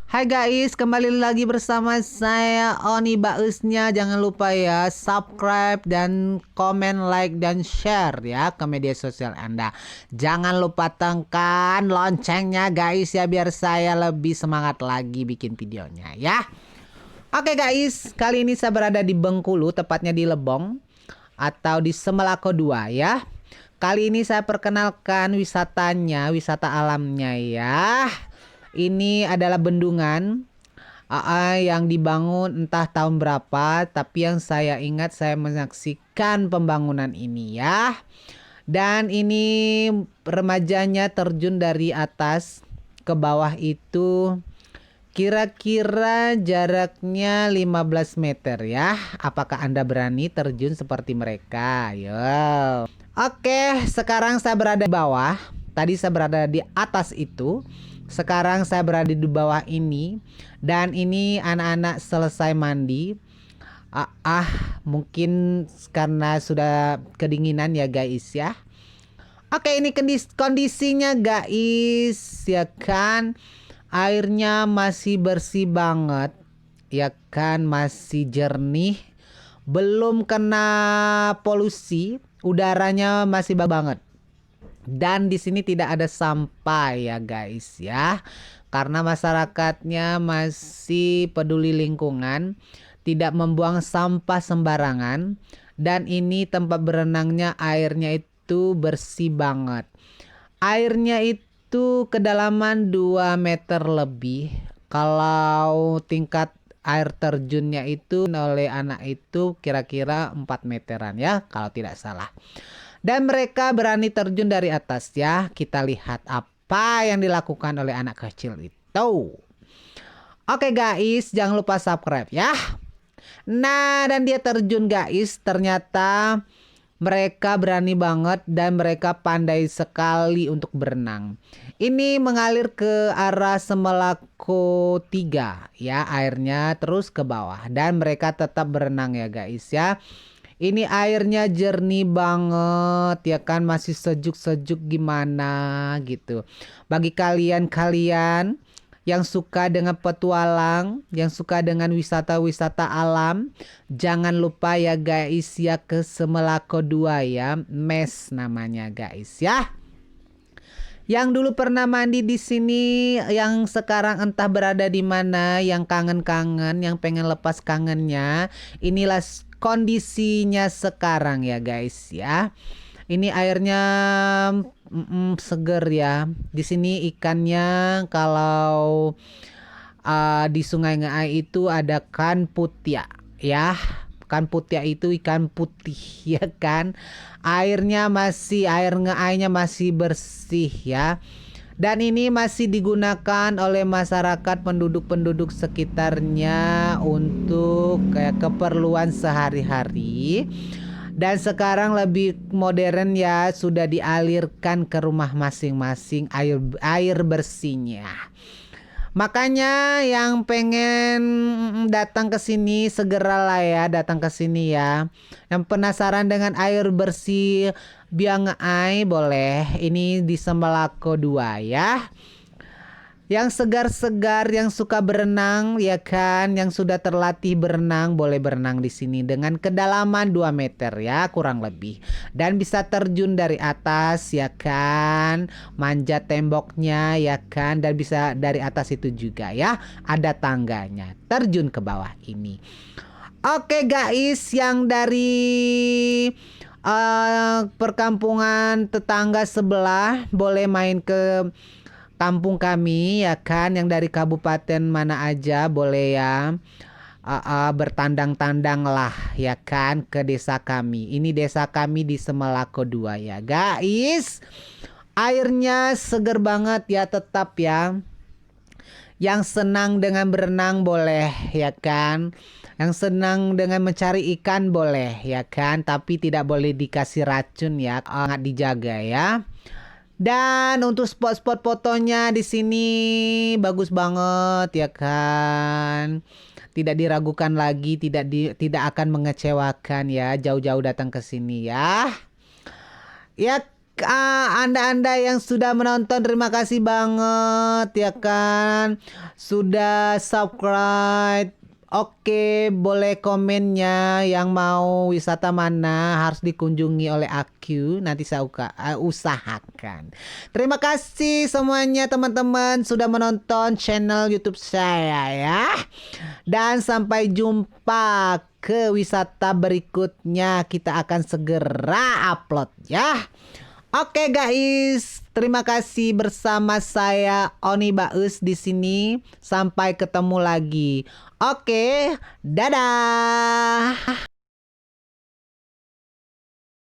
Hai guys, kembali lagi bersama saya Oni Bausnya. Jangan lupa ya subscribe dan komen, like dan share ya ke media sosial Anda. Jangan lupa tekan loncengnya guys ya, biar saya lebih semangat lagi bikin videonya ya. Oke guys, kali ini saya berada di Bengkulu, tepatnya di Lebong atau di Semelako 2 ya. Kali ini saya perkenalkan wisatanya, wisata alamnya ya. Ini adalah bendungan yang dibangun entah tahun berapa, tapi yang saya ingat saya menyaksikan pembangunan ini ya. Dan ini remajanya terjun dari atas ke bawah itu kira-kira jaraknya 15 meter ya. Apakah Anda berani terjun seperti mereka? Yo. Oke, sekarang saya berada di bawah. Tadi saya berada di atas itu. Sekarang saya berada di bawah ini. Dan ini anak-anak selesai mandi. Mungkin karena sudah kedinginan ya guys ya. Oke, ini kondisinya guys ya kan. Airnya masih bersih banget. Ya kan, masih jernih. Belum kena polusi. Udaranya masih bagus banget. Dan di sini tidak ada sampah ya guys ya. Karena masyarakatnya masih peduli lingkungan, tidak membuang sampah sembarangan, dan ini tempat berenangnya airnya itu bersih banget. Airnya itu kedalaman 2 meter lebih. Kalau tingkat air terjunnya itu oleh anak itu kira-kira 4 meteran ya kalau tidak salah. Dan mereka berani terjun dari atas ya. Kita lihat apa yang dilakukan oleh anak kecil itu. Oke guys, jangan lupa subscribe ya. Nah, dan dia terjun guys. Ternyata mereka berani banget dan mereka pandai sekali untuk berenang. Ini mengalir ke arah Semelako 3 ya, airnya terus ke bawah dan mereka tetap berenang ya guys ya. Ini airnya jernih banget ya kan, masih sejuk-sejuk gimana gitu. Bagi kalian-kalian yang suka dengan petualang, yang suka dengan wisata-wisata alam, jangan lupa ya guys ya ke Semelako 2 ya, MES namanya guys ya. Yang dulu pernah mandi di sini, yang sekarang entah berada di mana, yang kangen-kangen, yang pengen lepas kangennya, inilah kondisinya sekarang ya guys ya. Ini airnya seger ya. Di sini ikannya kalau di Sungai Ngeai itu ada kan putia ya. Kan putia itu ikan putih ya kan. Air Ngeainya masih bersih ya. Dan ini masih digunakan oleh masyarakat penduduk-penduduk sekitarnya untuk kayak keperluan sehari-hari. Dan sekarang lebih modern ya, sudah dialirkan ke rumah masing-masing air bersihnya. Makanya yang pengen datang ke sini segeralah ya datang ke sini ya. Yang penasaran dengan air bersih Biang Ngeai boleh. Ini di Semelako 2 ya. Yang segar-segar, yang suka berenang ya kan, yang sudah terlatih berenang boleh berenang di sini dengan kedalaman 2 meter ya kurang lebih. Dan bisa terjun dari atas ya kan, manjat temboknya ya kan, dan bisa dari atas itu juga ya. Ada tangganya, terjun ke bawah ini. Oke guys, yang dari perkampungan tetangga sebelah boleh main ke kampung kami ya kan, yang dari kabupaten mana aja boleh ya. Bertandang-tandang lah ya kan ke desa kami. Ini desa kami di Semelako 2 ya guys. Airnya seger banget ya, tetap ya. Yang senang dengan berenang boleh ya kan. Yang senang dengan mencari ikan boleh ya kan, tapi tidak boleh dikasih racun ya. Sangat dijaga ya. Dan untuk spot-spot fotonya di sini bagus banget ya kan. Tidak diragukan lagi, tidak akan mengecewakan ya, jauh-jauh datang ke sini ya. Ya Anda-anda yang sudah menonton, terima kasih banget ya kan. Sudah subscribe. Oke, boleh komennya yang mau wisata mana harus dikunjungi oleh aku. Nanti saya usahakan. Terima kasih semuanya teman-teman sudah menonton channel YouTube saya ya. Dan sampai jumpa ke wisata berikutnya. Kita akan segera upload ya. Oke guys, terima kasih bersama saya Oni Baus di sini. Sampai ketemu lagi. Oke, dadah.